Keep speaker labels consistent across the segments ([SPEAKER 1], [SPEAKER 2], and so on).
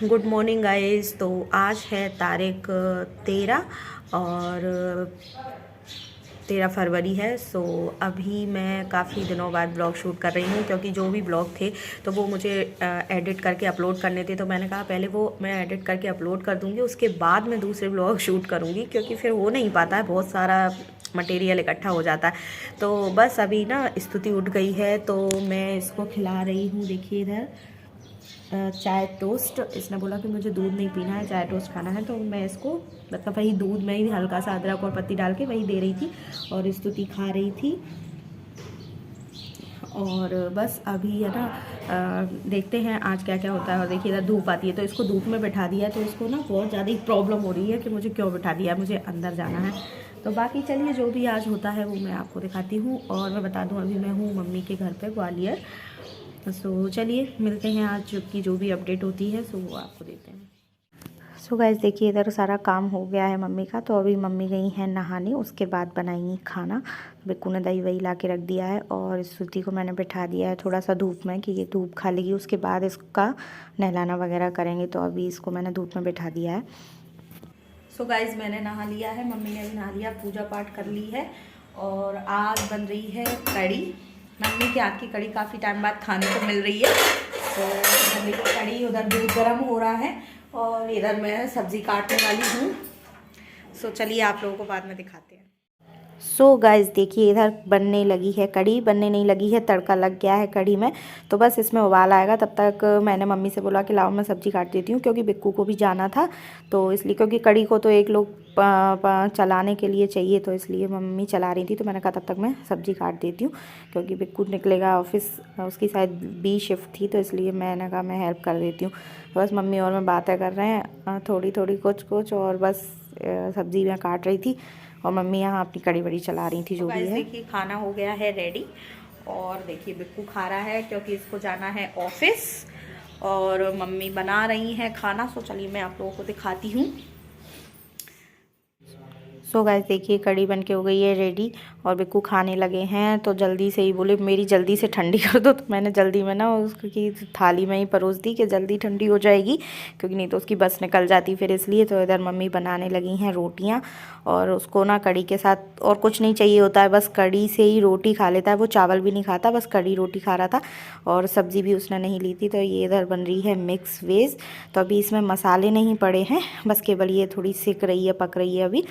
[SPEAKER 1] Good morning guys. तो आज है तारीख 13 और 13 फरवरी है। सो अभी मैं काफ़ी दिनों बाद ब्लॉग शूट कर रही हूँ, क्योंकि जो भी ब्लॉग थे तो वो मुझे एडिट करके अपलोड करने थे। तो मैंने कहा पहले वो मैं एडिट करके अपलोड कर दूँगी, उसके बाद मैं दूसरे ब्लॉग शूट करूँगी, क्योंकि फिर हो नहीं पाता है, बहुत सारा मटेरियल इकट्ठा हो जाता है। तो बस अभी ना स्तुति उठ गई है तो मैं इसको खिला रही हूँ। देखिए इधर चाय टोस्ट। इसने बोला कि मुझे दूध नहीं पीना है, चाय टोस्ट खाना है, तो मैं इसको मतलब वही दूध में ही हल्का सा अदरक और पत्ती डाल के वही दे रही थी और स्तुति खा रही थी। और बस अभी है ना देखते हैं आज क्या क्या होता है। और देखिए इधर धूप आती है तो इसको धूप में बैठा दिया है, तो इसको ना बहुत ज़्यादा ही प्रॉब्लम हो रही है कि मुझे क्यों बैठा दिया है, मुझे अंदर जाना है। तो बाकी चलिए जो भी आज होता है वो मैं आपको दिखाती हूँ। और मैं बता दूँ अभी मैं हूँ मम्मी के घर पे ग्वालियर। सो चलिए मिलते हैं आज की जो भी अपडेट होती है सो वो आपको देते हैं। सो गाइस देखिए इधर सारा काम हो गया है मम्मी का। तो अभी मम्मी गई हैं नहाने, उसके बाद बनाएंगी खाना। बिक्कू ने दही वही ला के रख दिया है और स्तुति को मैंने बैठा दिया है थोड़ा सा धूप में कि ये धूप खा लेगी, उसके बाद इसका नहलाना वगैरह करेंगे। तो अभी इसको मैंने धूप में बैठा दिया है। सो गाइस मैंने नहा लिया है, मम्मी ने भी नहा लिया, पूजा पाठ कर ली है। और आज बन रही है कड़ी। मम्मी के हाथ की कड़ी काफ़ी टाइम बाद खाने को मिल रही है। तो मम्मी की कड़ी, उधर दूध गर्म हो रहा है और इधर मैं सब्ज़ी काटने वाली हूँ। सो चलिए आप लोगों को बाद में दिखाते हैं। सो गाइस देखिए इधर बनने लगी है कड़ी, बनने नहीं लगी है, तड़का लग गया है कड़ी में। तो बस इसमें उबाल आएगा, तब तक मैंने मम्मी से बोला कि लाओ मैं सब्ज़ी काट देती हूँ, क्योंकि बिक्कू को भी जाना था। तो इसलिए क्योंकि कड़ी को तो एक लोग चलाने के लिए चाहिए, तो इसलिए मम्मी चला रही थी। तो मैंने कहा तब तक मैं सब्ज़ी काट देती हूँ, क्योंकि बिक्कू निकलेगा ऑफिस, उसकी शायद बी शिफ्ट थी, तो इसलिए मैंने कहा मैं हेल्प कर देती हूँ। तो बस मम्मी और मैं बातें कर रहे हैं थोड़ी थोड़ी कुछ कुछ, और बस सब्ज़ी मैं काट रही थी और मम्मी यहाँ अपनी कड़ी बड़ी चला रही थी जो भी है। देखिए खाना हो गया है रेडी और देखिए बिक्कू खा रहा है क्योंकि इसको जाना है ऑफिस, और मम्मी बना रही हैं खाना। सो चलिए मैं आप लोगों को दिखाती हूँ। सो गाइस देखिए कड़ी बन के हो गई है रेडी और बिक्कू खाने लगे हैं। तो जल्दी से ही बोले मेरी जल्दी से ठंडी कर दो, तो मैंने जल्दी में ना उसकी थाली में ही परोस दी कि जल्दी ठंडी हो जाएगी, क्योंकि नहीं तो उसकी बस निकल जाती फिर, इसलिए। तो इधर मम्मी बनाने लगी हैं रोटियां, और उसको ना कड़ी के साथ और कुछ नहीं चाहिए होता है, बस कड़ी से ही रोटी खा लेता है, वो चावल भी नहीं खाता, बस कड़ी रोटी खा रहा था और सब्ज़ी भी उसने नहीं ली थी। तो ये इधर बन रही है मिक्स वेज। तो अभी इसमें मसाले नहीं पड़े हैं, बस केवल ये थोड़ी सिक रही है, पक रही है अभी।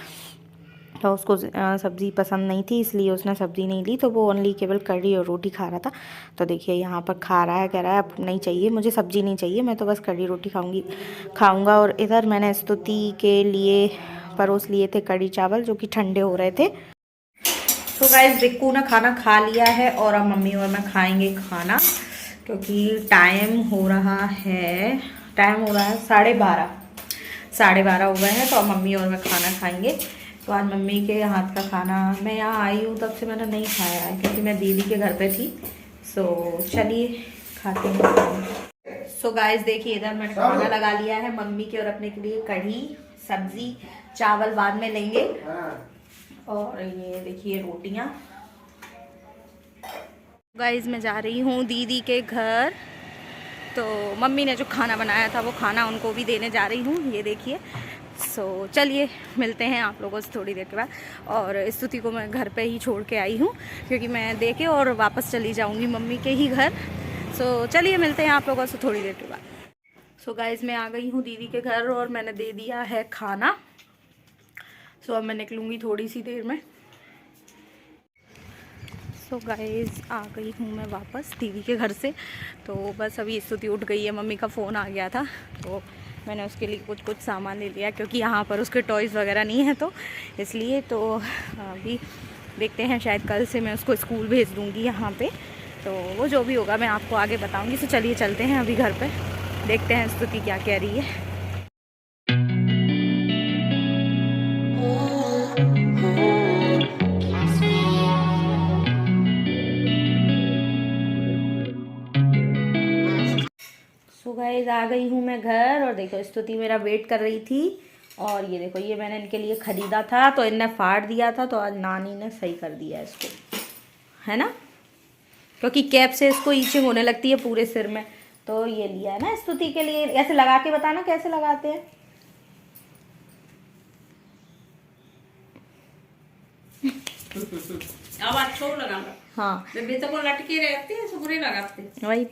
[SPEAKER 1] तो उसको सब्ज़ी पसंद नहीं थी, इसलिए उसने सब्ज़ी नहीं ली, तो वो ओनली केवल कड़ी और रोटी खा रहा था। तो देखिए यहाँ पर खा रहा है, कह रहा है अब नहीं चाहिए मुझे, सब्ज़ी नहीं चाहिए, मैं तो बस कड़ी रोटी खाऊंगा। और इधर मैंने स्तुति के लिए परोस लिए थे कड़ी चावल, जो कि ठंडे हो रहे थे। तो गाइस बिक्कू ने खाना खा लिया है और अब मम्मी और मैं खाएंगे खाना, क्योंकि टाइम हो रहा है 12:30 हो गए हैं। तो अब मम्मी और मैं खाना खाएंगे। तो आज मम्मी के हाथ का खाना, मैं यहाँ आई हूँ तब से मैंने नहीं खाया है, क्योंकि मैं दीदी के घर पे थी। सो चलिए खाते हैं। सो गाइस देखिए इधर मैंने खाना लगा लिया है मम्मी के और अपने के लिए, कढ़ी, सब्जी, चावल बाद में लेंगे, और ये देखिए रोटियाँ। गाइस मैं जा रही हूँ दीदी के घर, तो मम्मी ने जो खाना बनाया था वो खाना उनको भी देने जा रही हूँ, ये देखिए। सो चलिए मिलते हैं आप लोगों से थोड़ी देर के बाद। और स्तुति को मैं घर पे ही छोड़ के आई हूँ, क्योंकि मैं दे के और वापस चली जाऊँगी मम्मी के ही घर। सो चलिए मिलते हैं आप लोगों से थोड़ी देर के बाद। सो गाइस मैं आ गई हूँ दीदी के घर और मैंने दे दिया है खाना। सो अब मैं निकलूँगी थोड़ी सी देर में। सो गाइस आ गई हूँ मैं वापस दीदी के घर से। तो बस अभी स्तुति उठ गई है, मम्मी का फ़ोन आ गया था, तो मैंने उसके लिए कुछ कुछ सामान ले लिया, क्योंकि यहाँ पर उसके टॉयज़ वगैरह नहीं है, तो इसलिए। तो अभी देखते हैं, शायद कल से मैं उसको स्कूल भेज दूँगी यहाँ पे। तो वो जो भी होगा मैं आपको आगे बताऊँगी। तो चलिए चलते हैं अभी घर पर, देखते हैं स्तुति क्या कह रही है। सो गाइस आ गई हूँ मैं घर, और देखो स्तुति मेरा वेट कर रही थी। और ये देखो ये मैंने इनके लिए ख़रीदा था, तो इनने फाड़ दिया था, तो आज नानी ने सही कर दिया इसको, है ना, क्योंकि कैप से इसको ईचिंग होने लगती है पूरे सिर में। तो ये लिया है ना स्तुति के लिए। ऐसे लगा के बताना कैसे लगाते हैं।
[SPEAKER 2] अब अच्छा लगा।
[SPEAKER 1] हाँ
[SPEAKER 2] बेबी तो लटके रहते हैं, सुबह लगाते
[SPEAKER 1] वही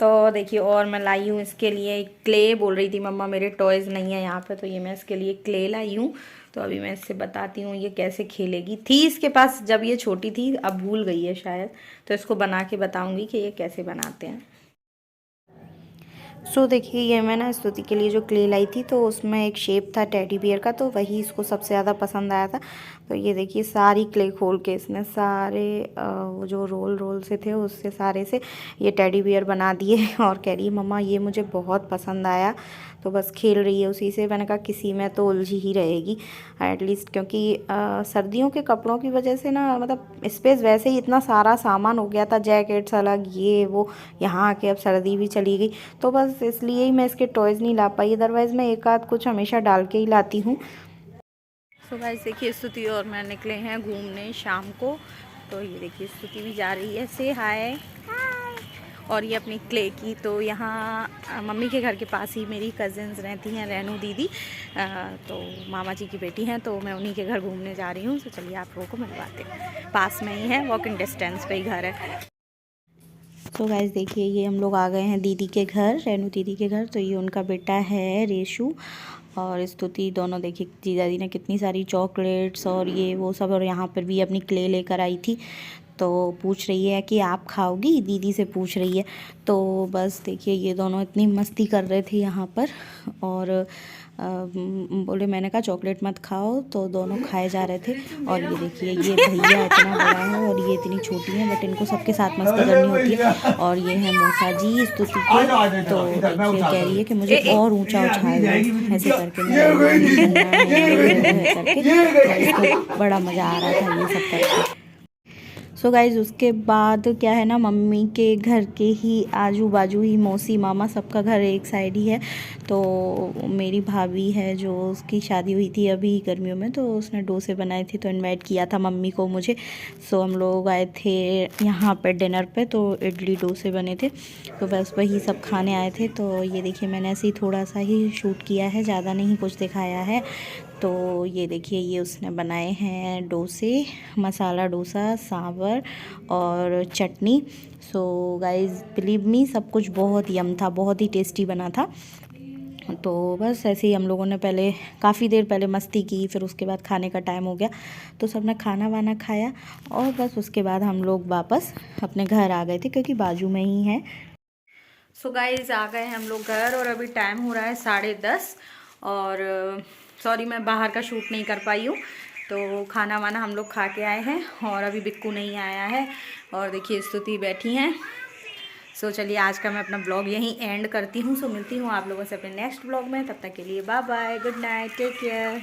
[SPEAKER 1] तो देखिए। और मैं लाई हूँ इसके लिए क्ले। बोल रही थी मम्मा मेरे टॉयज़ नहीं है यहाँ पे, तो ये मैं इसके लिए क्ले लाई हूँ। तो अभी मैं इससे बताती हूँ ये कैसे खेलेगी। थी इसके पास जब ये छोटी थी, अब भूल गई है शायद, तो इसको बना के बताऊँगी कि ये कैसे बनाते हैं। सो देखिए ये मैं ना स्तुति के लिए जो क्ले लाई थी, तो उसमें एक शेप था टेडी बियर का, तो वही इसको सबसे ज़्यादा पसंद आया था। तो ये देखिए सारी क्ले खोल के इसने सारे वो जो रोल से थे उससे सारे से ये टेडी बियर बना दिए। और कह रही है मम्मा ये मुझे बहुत पसंद आया, तो बस खेल रही है उसी से। मैंने कहा किसी में तो उलझी ही रहेगी एटलीस्ट, क्योंकि सर्दियों के कपड़ों की वजह से ना, मतलब स्पेस वैसे ही इतना सारा सामान हो गया था, जैकेट्स अलग ये वो, यहाँ आके अब सर्दी भी चली गई, तो बस इसलिए ही मैं इसके टॉयज़ नहीं ला पाई। अदरवाइज़ मैं एक आध कुछ हमेशा डाल के ही लाती हूँ। सो गाइस देखिए स्तुति और मैं निकले हैं घूमने शाम को। तो ये देखिए स्तुति भी जा रही है, से हाय। और ये अपनी क्ले की, तो यहाँ मम्मी के घर के पास ही मेरी कज़िन्स रहती हैं, रेनू दीदी, तो मामा जी की बेटी हैं, तो मैं उन्हीं के घर घूमने जा रही हूँ। तो चलिए आप लोगों को मिलवाते हैं, पास में ही है, वॉकिंग डिस्टेंस पे ही घर है। तो गाइस देखिए ये हम लोग आ गए हैं दीदी के घर, रेनू दीदी के घर। तो ये उनका बेटा है रेशु और स्तुति, दोनों। देखिए जीजा जी ने कितनी सारी चॉकलेट्स और ये वो सब, और यहाँ पर भी अपनी क्ले लेकर आई थी। तो पूछ रही है कि आप खाओगी, दीदी से पूछ रही है। तो बस देखिए ये दोनों इतनी मस्ती कर रहे थे यहाँ पर, और बोले, मैंने कहा चॉकलेट मत खाओ, तो दोनों खाए जा रहे थे। और ये देखिए ये भैया इतना बड़ा है और ये इतनी छोटी है, बट इनको सबके साथ मस्ती करनी होती है। और ये है मौसा जी स्तुति के। तो देखिए कह रही है कि मुझे और ऊंचा उछाल दो, ऐसे करके करके बड़ा मज़ा आ रहा था ये सब करके। सो गाइज़ उसके बाद क्या है ना, मम्मी के घर के ही आजू बाजू ही मौसी मामा सबका घर एक साइड ही है। तो मेरी भाभी है जो, उसकी शादी हुई थी अभी गर्मियों में, तो उसने डोसे बनाए थे, तो इनवाइट किया था मम्मी को मुझे। सो हम लोग आए थे यहाँ पर डिनर पे, तो इडली डोसे बने थे, तो बस वही सब खाने आए थे। तो ये देखिए मैंने ऐसे ही थोड़ा सा ही शूट किया है, ज़्यादा नहीं कुछ दिखाया है। तो ये देखिए ये उसने बनाए हैं डोसे, मसाला डोसा, सांभर और चटनी। सो गाइज़ बिलीव मी सब कुछ बहुत यम था, बहुत ही टेस्टी बना था। तो बस ऐसे ही हम लोगों ने पहले काफ़ी देर पहले मस्ती की, फिर उसके बाद खाने का टाइम हो गया, तो सबने खाना वाना खाया, और बस उसके बाद हम लोग वापस अपने घर आ गए थे, क्योंकि बाजू में ही है। सो गाइज़ आ गए हैं हम लोग घर, और अभी टाइम हो रहा है 10:30। और सॉरी मैं बाहर का शूट नहीं कर पाई हूँ। तो खाना वाना हम लोग खा के आए हैं, और अभी बिक्कू नहीं आया है, और देखिए स्तुति बैठी हैं। सो चलिए आज का मैं अपना ब्लॉग यहीं एंड करती हूँ। सो मिलती हूँ आप लोगों से अपने नेक्स्ट ब्लॉग में, तब तक के लिए bye bye, good night, take care.